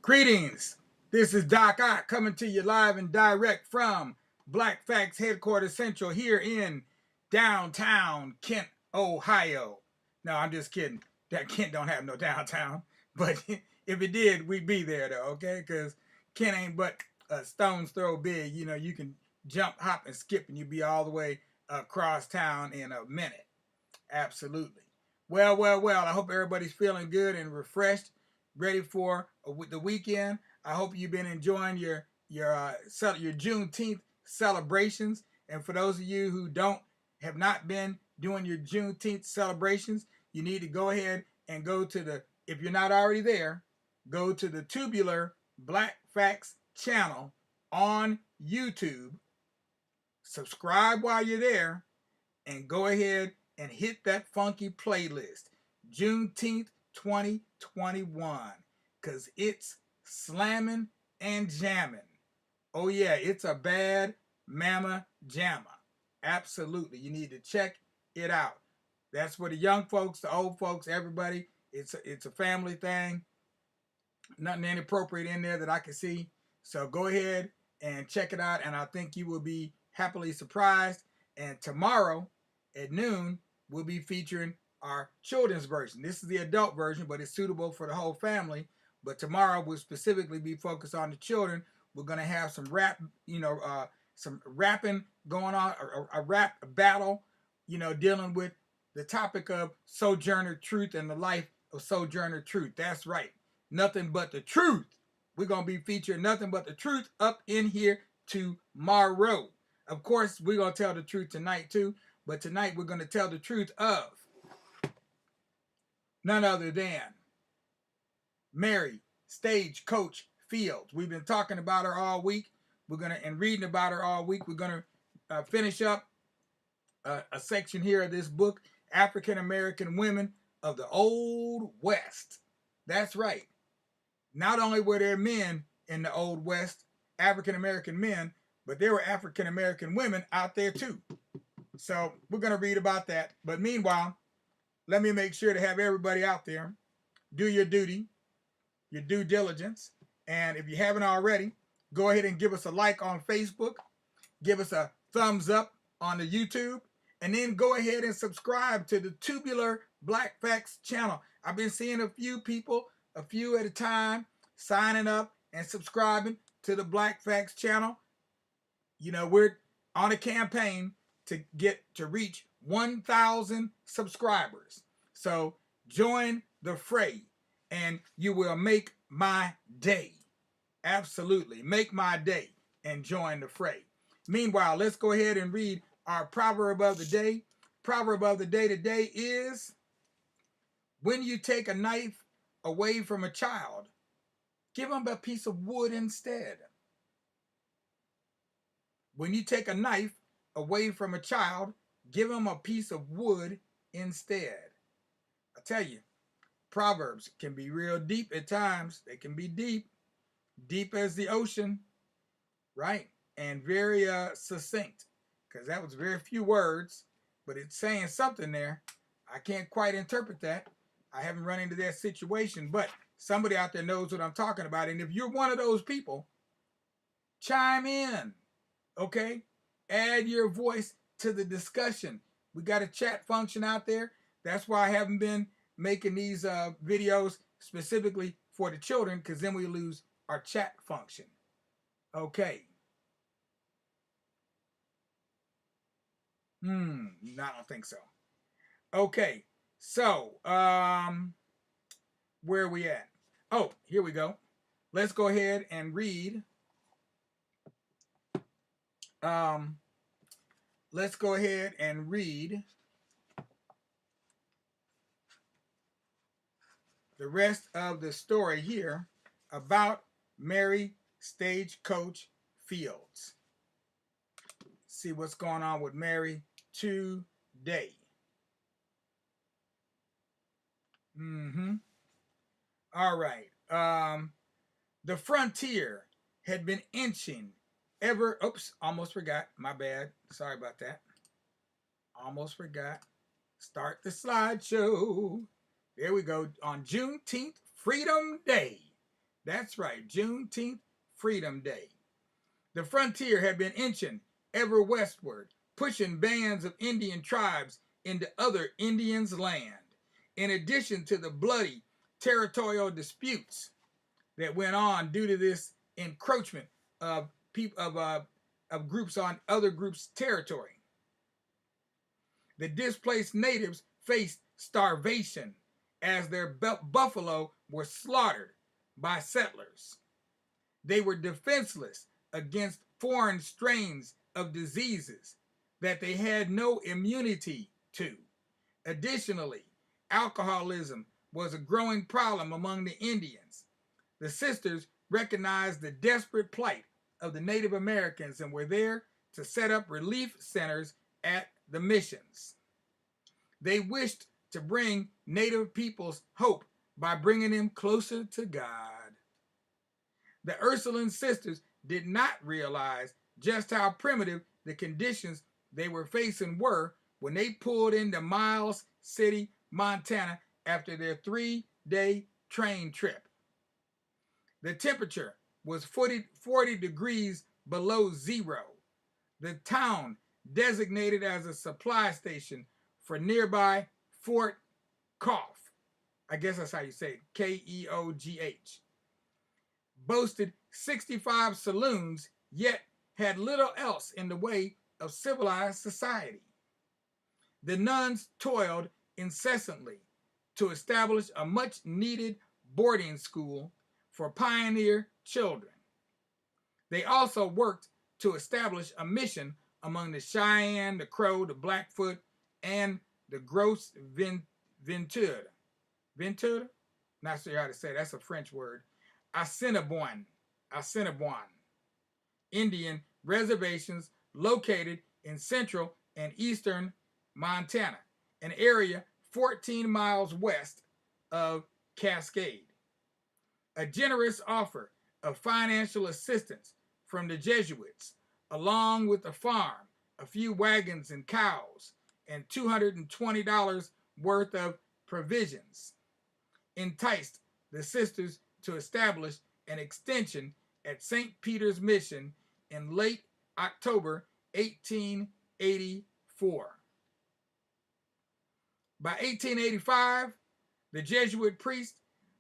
Greetings. This is Doc Ock coming to you live and direct from Black Facts Headquarters Central here in downtown Kent, Ohio. No, I'm just kidding. That Kent don't have no downtown, but if it did, we'd be there though, okay? Because Kent ain't but a stone's throw big. You know, you can jump, hop, and skip, and you'd be all the way across town in a minute. Absolutely. Well. I hope everybody's feeling good and refreshed, ready for the weekend. I hope you've been enjoying your Juneteenth celebrations. And for those of you who have not been doing your Juneteenth celebrations, you need to go ahead and go to if you're not already there, go to the Tubular Black Facts channel on YouTube. Subscribe while you're there, and go ahead and hit that funky playlist, Juneteenth 2021, because it's slamming and jamming. Oh yeah, it's a bad mama jamma. Absolutely, you need to check it out. That's for the young folks, the old folks, everybody. It's a family thing. Nothing inappropriate in there that I can see. So go ahead and check it out, and I think you will be happily surprised. And tomorrow at noon, we'll be featuring our children's version. This is the adult version, but it's suitable for the whole family. But tomorrow we'll specifically be focused on the children. We're going to have some rap, some rapping going on, a rap battle, dealing with the topic of Sojourner Truth and the life of Sojourner Truth. That's right. Nothing but the truth. We're going to be featuring nothing but the truth up in here tomorrow. Of course, we're going to tell the truth tonight too. But tonight we're going to tell the truth of none other than Mary Stagecoach Fields. We've been talking about her all week. And reading about her all week. We're going to finish up a section here of this book, African American Women of the Old West. That's right. Not only were there men in the Old West, African American men, but there were African American women out there too. So we're going to read about that. But meanwhile, let me make sure to have everybody out there do your duty, your due diligence. And if you haven't already, go ahead and give us a like on Facebook. Give us a thumbs up on the YouTube. And then go ahead and subscribe to the Tubular Black Facts channel. I've been seeing a few people, a few at a time, signing up and subscribing to the Black Facts channel. We're on a campaign to reach 1,000 subscribers. So join the fray and you will make my day. Absolutely. Make my day and join the fray. Meanwhile, let's go ahead and read our proverb of the day. Proverb of the day today is, when you take a knife away from a child, give them a piece of wood instead. When you take a knife away from a child, give them a piece of wood instead. I tell you, Proverbs can be real deep at times. They can be deep as the ocean, right? And very succinct, because that was very few words, but it's saying something there. I can't quite interpret that. I haven't run into that situation, but somebody out there knows what I'm talking about. And if you're one of those people, chime in, okay? Add your voice to the discussion. We got a chat function out there. That's why I haven't been making these videos specifically for the children, because then we lose our chat function. Okay. No, I don't think so. Okay. So, where are we at? Oh, here we go. Let's go ahead and read. Let's go ahead and read the rest of the story here about Mary Stagecoach Fields. See what's going on with Mary today. All right. The frontier had been inching almost forgot. My bad. Sorry about that. Almost forgot. Start the slideshow. There we go. On Juneteenth, Freedom Day, That's right, Juneteenth, Freedom Day. The frontier had been inching ever westward, pushing bands of Indian tribes into other Indians' land. In addition to the bloody territorial disputes that went on due to this encroachment of of groups on other groups' territory, the displaced natives faced starvation as their buffalo were slaughtered by settlers. They were defenseless against foreign strains of diseases that they had no immunity to. Additionally, alcoholism was a growing problem among the Indians. The sisters recognized the desperate plight of the Native Americans and were there to set up relief centers at the missions. They wished to bring Native peoples hope by bringing them closer to God. The Ursuline sisters did not realize just how primitive the conditions they were facing were when they pulled into Miles City, Montana after their 3-day train trip. The temperature was 40 degrees below zero. The town, designated as a supply station for nearby Fort Kough, I guess that's how you say it, Keogh, boasted 65 saloons, yet had little else in the way of civilized society. The nuns toiled incessantly to establish a much-needed boarding school for pioneer children. They also worked to establish a mission among the Cheyenne, the Crow, the Blackfoot, and the Gros Ventre. Ventre? Not sure how to say it. That's a French word. Assiniboine Indian reservations located in central and eastern Montana, an area 14 miles west of Cascade. A generous offer of financial assistance from the Jesuits, along with a farm, a few wagons and cows, and $220 worth of provisions, enticed the sisters to establish an extension at St. Peter's Mission in late October 1884. By 1885, the Jesuit priest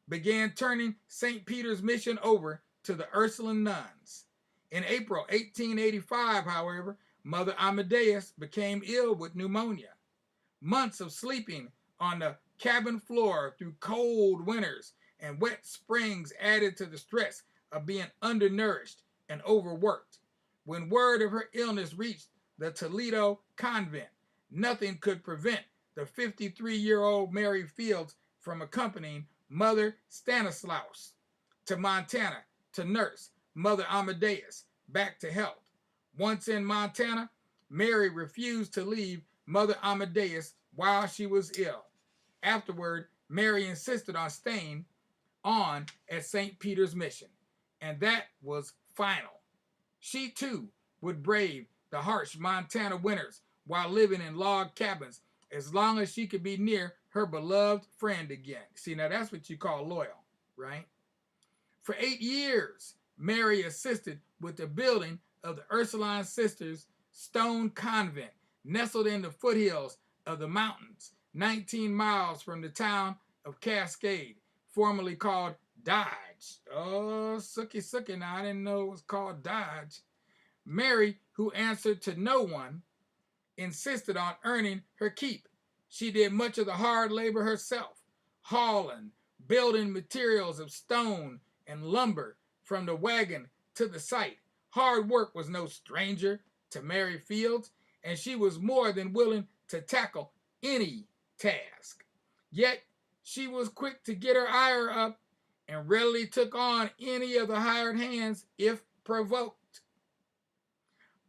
began turning St. Peter's Mission over to the Ursuline nuns. In April 1885, however, Mother Amadeus became ill with pneumonia. Months of sleeping on the cabin floor through cold winters and wet springs added to the stress of being undernourished and overworked. When word of her illness reached the Toledo convent, nothing could prevent the 53-year-old Mary Fields from accompanying Mother Stanislaus to Montana to nurse Mother Amadeus back to health. Once in Montana, Mary refused to leave Mother Amadeus while she was ill. Afterward, Mary insisted on staying on at St. Peter's Mission, and that was final. She too would brave the harsh Montana winters while living in log cabins as long as she could be near her beloved friend again. See, now that's what you call loyal, right? For 8 years, Mary assisted with the building of the Ursuline Sisters Stone Convent, nestled in the foothills of the mountains, 19 miles from the town of Cascade, formerly called Dodge. Oh, sookie, now I didn't know it was called Dodge. Mary, who answered to no one, insisted on earning her keep. She did much of the hard labor herself, hauling, building materials of stone and lumber from the wagon to the site. Hard work was no stranger to Mary Fields, and she was more than willing to tackle any task. Yet she was quick to get her ire up and readily took on any of the hired hands if provoked.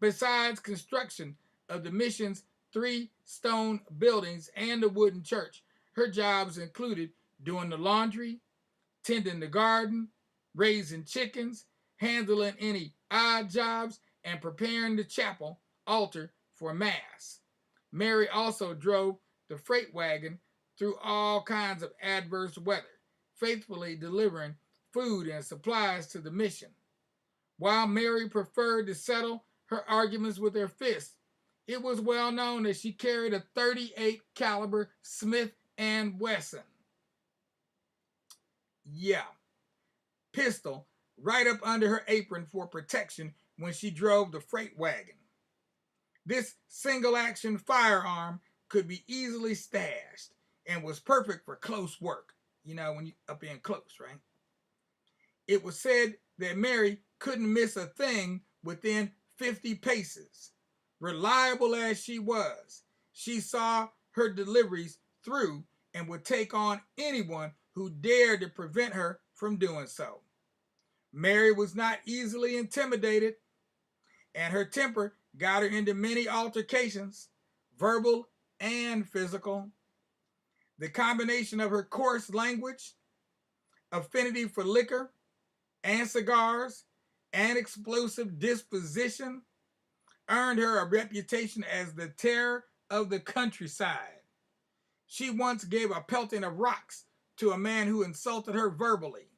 Besides construction of the mission's 3 stone buildings and the wooden church, her jobs included doing the laundry, tending the garden, raising chickens, handling any odd jobs, and preparing the chapel altar for Mass. Mary also drove the freight wagon through all kinds of adverse weather, faithfully delivering food, and supplies to the mission. While Mary preferred to settle her arguments with her fists, it was well known that she carried a 38 caliber Smith and Wesson. Yeah, pistol right up under her apron for protection when she drove the freight wagon. This single action firearm could be easily stashed and was perfect for close work. You know, when you up in close, right? It was said that Mary couldn't miss a thing within 50 paces. Reliable as she was, she saw her deliveries through and would take on anyone who dared to prevent her from doing so. Mary was not easily intimidated, and her temper got her into many altercations, verbal and physical. The combination of her coarse language, affinity for liquor and cigars, and explosive disposition earned her a reputation as the terror of the countryside. She once gave a pelting of rocks to a man who insulted her verbally.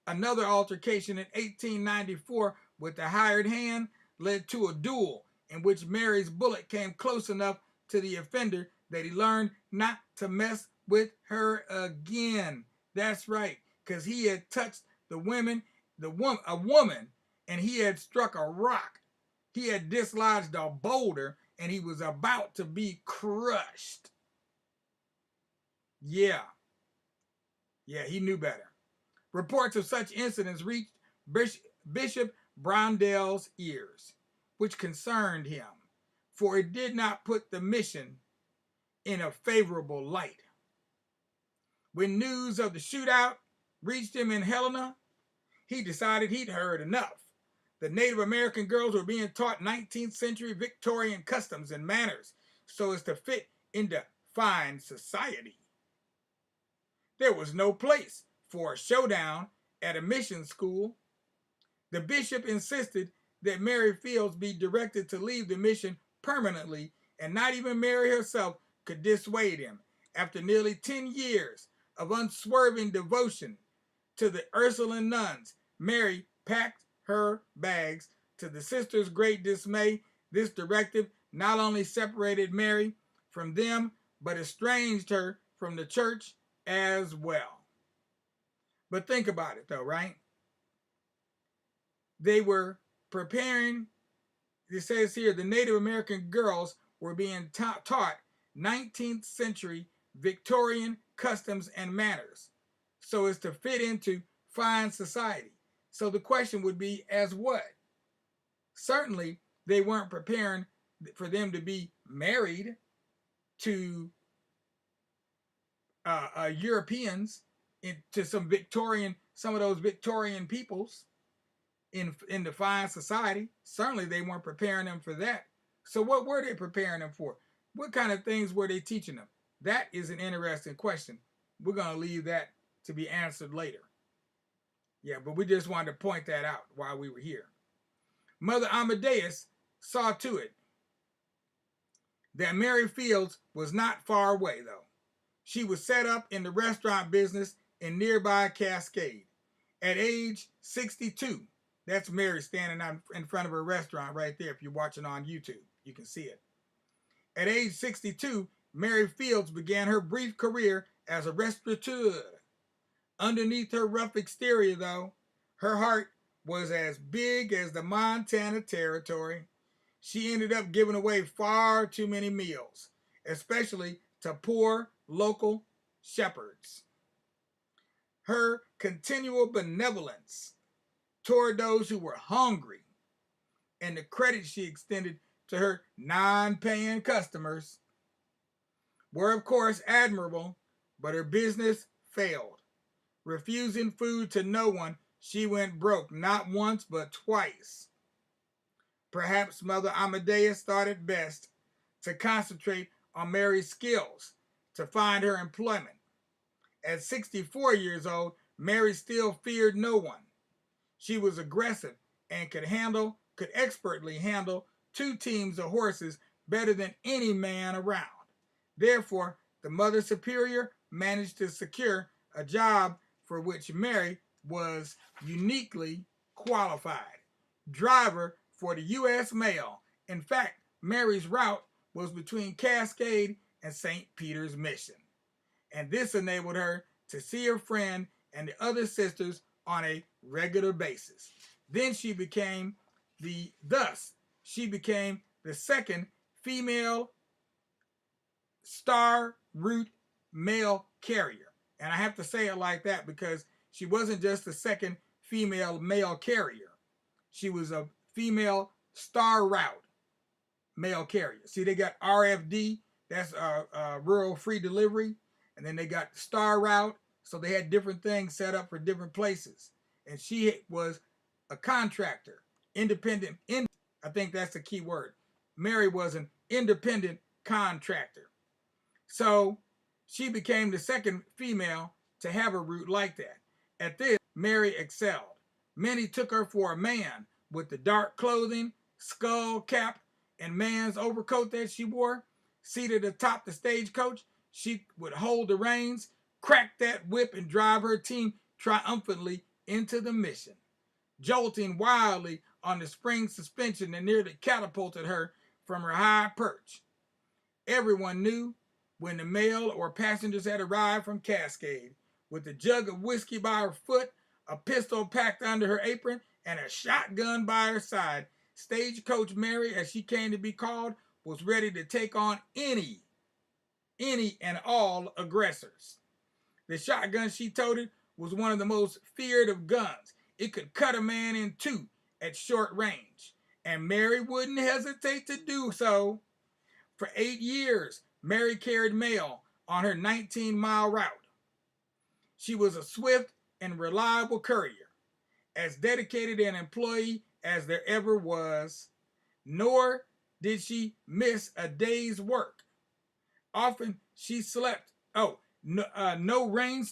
Another altercation in 1894 with the hired hand led to a duel in which Mary's bullet came close enough to the offender that he learned not to mess with her again. That's right, because he had touched a woman, and he had struck a rock. He had dislodged a boulder, and he was about to be crushed. Yeah, he knew better. Reports of such incidents reached Bishop Brownell's ears, which concerned him, for it did not put the mission in a favorable light. When news of the shootout reached him in Helena, he decided he'd heard enough. The Native American girls were being taught 19th century Victorian customs and manners so as to fit into fine society. There was no place for a showdown at a mission school. The bishop insisted that Mary Fields be directed to leave the mission permanently, and not even Mary herself could dissuade him. After nearly 10 years of unswerving devotion to the Ursuline nuns, Mary packed her bags. To the sisters' great dismay, this directive not only separated Mary from them, but estranged her from the church as well. But think about it though, right? They were preparing, it says here, the Native American girls were being taught 19th century Victorian customs and manners so as to fit into fine society. So the question would be, as what? Certainly, they weren't preparing for them to be married to Europeans, to some of those Victorian peoples in the fine society. Certainly, they weren't preparing them for that. So what were they preparing them for? What kind of things were they teaching them? That is an interesting question. We're going to leave that to be answered later. Yeah, but we just wanted to point that out while we were here. Mother Amadeus saw to it that Mary Fields was not far away, though. She was set up in the restaurant business in nearby Cascade. At age 62, that's Mary standing out in front of her restaurant right there. If you're watching on YouTube, you can see it. At age 62, Mary Fields began her brief career as a restaurateur. Underneath her rough exterior, though, her heart was as big as the Montana Territory. She ended up giving away far too many meals, especially to poor local shepherds. Her continual benevolence toward those who were hungry and the credit she extended to her non-paying customers were, of course, admirable, but her business failed. Refusing food to no one, she went broke not once but twice. Perhaps Mother Amadeus thought it best to concentrate on Mary's skills to find her employment. At 64 years old, Mary still feared no one. She was aggressive and could expertly handle 2 teams of horses better than any man around. Therefore, the Mother Superior managed to secure a job for which Mary was uniquely qualified. Driver for the U.S. Mail. In fact, Mary's route was between Cascade and St. Peter's Mission, and this enabled her to see her friend and the other sisters on a regular basis. Then she became the second female star route mail carrier. And I have to say it like that because she wasn't just the second female mail carrier. She was a female star route mail carrier. See, they got RFD, that's rural free delivery, and then they got star route, so they had different things set up for different places. And she was a contractor, independent. I think that's the key word. Mary was an independent contractor. So she became the second female to have a route like that. At this, Mary excelled. Many took her for a man with the dark clothing, skull cap, and man's overcoat that she wore. Seated atop the stagecoach, she would hold the reins, crack that whip, and drive her team triumphantly into the mission, jolting wildly on the spring suspension that nearly catapulted her from her high perch. Everyone knew when the mail or passengers had arrived from Cascade, with a jug of whiskey by her foot, a pistol packed under her apron, and a shotgun by her side, Stagecoach Mary, as she came to be called, was ready to take on any and all aggressors. The shotgun she toted was one of the most feared of guns. It could cut a man in two at short range, and Mary wouldn't hesitate to do so. For 8 years, Mary carried mail on her 19-mile route. She was a swift and reliable courier, as dedicated an employee as there ever was, nor did she miss a day's work. Often she slept. No rain,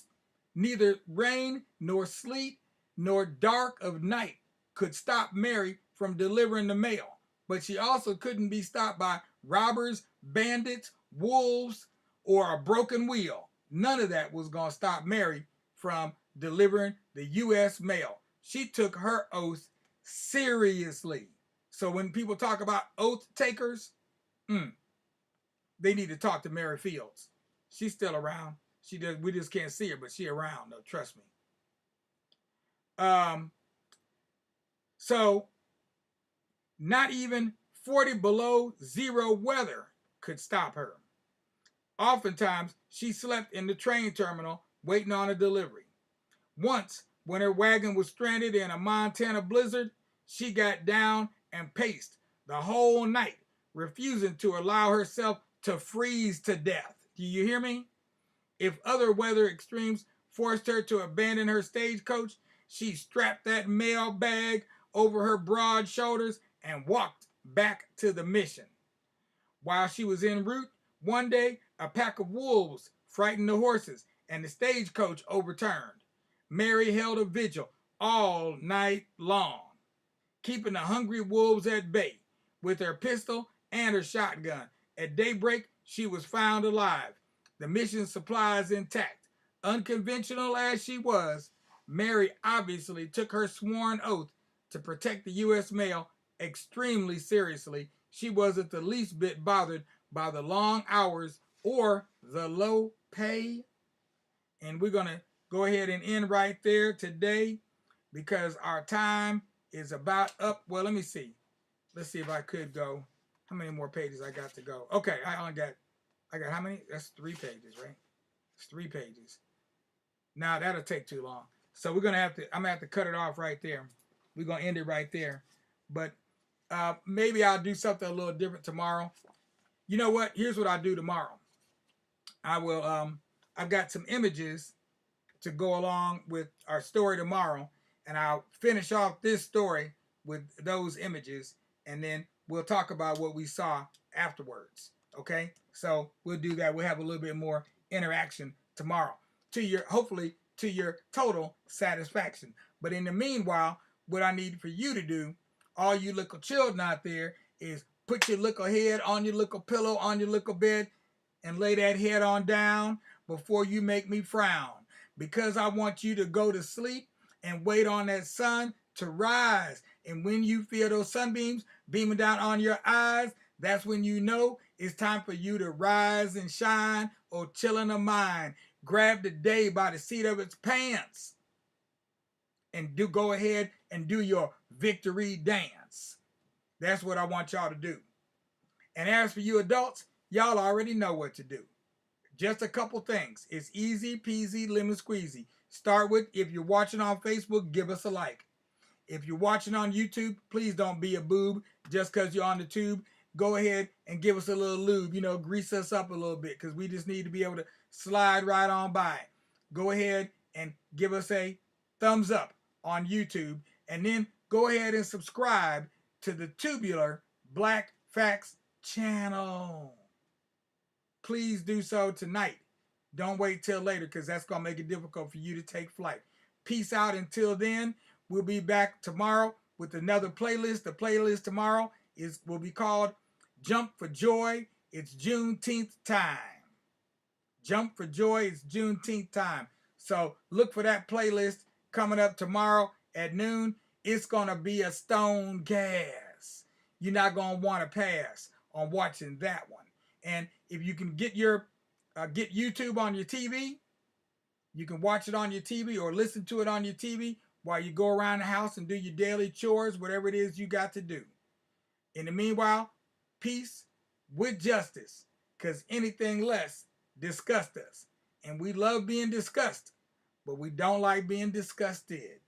neither rain nor sleet nor dark of night could stop Mary from delivering the mail. But she also couldn't be stopped by robbers, bandits, wolves, or a broken wheel. None of that was going to stop Mary from delivering the U.S. mail. She took her oath seriously. So when people talk about oath takers, they need to talk to Mary Fields. She's still around. We just can't see her, but she's around, though, trust me. So not even 40 below zero weather could stop her. Oftentimes, she slept in the train terminal waiting on a delivery. Once, when her wagon was stranded in a Montana blizzard, she got down and paced the whole night, refusing to allow herself to freeze to death. Do you hear me? If other weather extremes forced her to abandon her stagecoach, she strapped that mail bag over her broad shoulders and walked back to the mission. While she was en route, one day a pack of wolves frightened the horses and the stagecoach overturned. Mary held a vigil all night long, keeping the hungry wolves at bay with her pistol and her shotgun. At daybreak, she was found alive, the mission supplies intact. Unconventional as she was, Mary obviously took her sworn oath to protect the U.S. mail extremely seriously. She wasn't the least bit bothered by the long hours or the low pay. And we're going to go ahead and end right there today because our time is about up. Well, let me see. Let's see if I could go. How many more pages I got to go? Okay, I got how many? That's 3 pages, right? It's 3 pages. Now that'll take too long. So I'm gonna have to cut it off right there. We're gonna end it right there. But maybe I'll do something a little different tomorrow. You know what? Here's what I'll do tomorrow. I will I've got some images to go along with our story tomorrow, and I'll finish off this story with those images, and then we'll talk about what we saw afterwards. Okay? So we'll do that. We'll have a little bit more interaction tomorrow hopefully to your total satisfaction. But in the meanwhile, what I need for you to do, all you little children out there, is put your little head on your little pillow on your little bed and lay that head on down before you make me frown. Because I want you to go to sleep, and wait on that sun to rise. And when you feel those sunbeams beaming down on your eyes, that's when you know it's time for you to rise and shine. Oh, chillin' of mind. Grab the day by the seat of its pants and go ahead and do your victory dance. That's what I want y'all to do. And as for you adults, y'all already know what to do. Just a couple things. It's easy peasy lemon squeezy. Start with, if you're watching on Facebook, give us a like. If you're watching on YouTube, please don't be a boob just because you're on the tube. Go ahead and give us a little lube, grease us up a little bit, because we just need to be able to slide right on by. Go ahead and give us a thumbs up on YouTube, and then go ahead and subscribe to the Tubular Black Facts channel. Please do so tonight. Don't wait till later, because that's going to make it difficult for you to take flight. Peace out until then. We'll be back tomorrow with another playlist. The playlist tomorrow will be called Jump for Joy. It's Juneteenth time. Jump for Joy. It's Juneteenth time. So look for that playlist coming up tomorrow at noon. It's going to be a stone gas. You're not going to want to pass on watching that one. And if you can get YouTube on your TV, you can watch it on your TV or listen to it on your TV while you go around the house and do your daily chores, whatever it is you got to do. In the meanwhile, peace with justice, because anything less disgusts us. And we love being discussed, but we don't like being disgusted.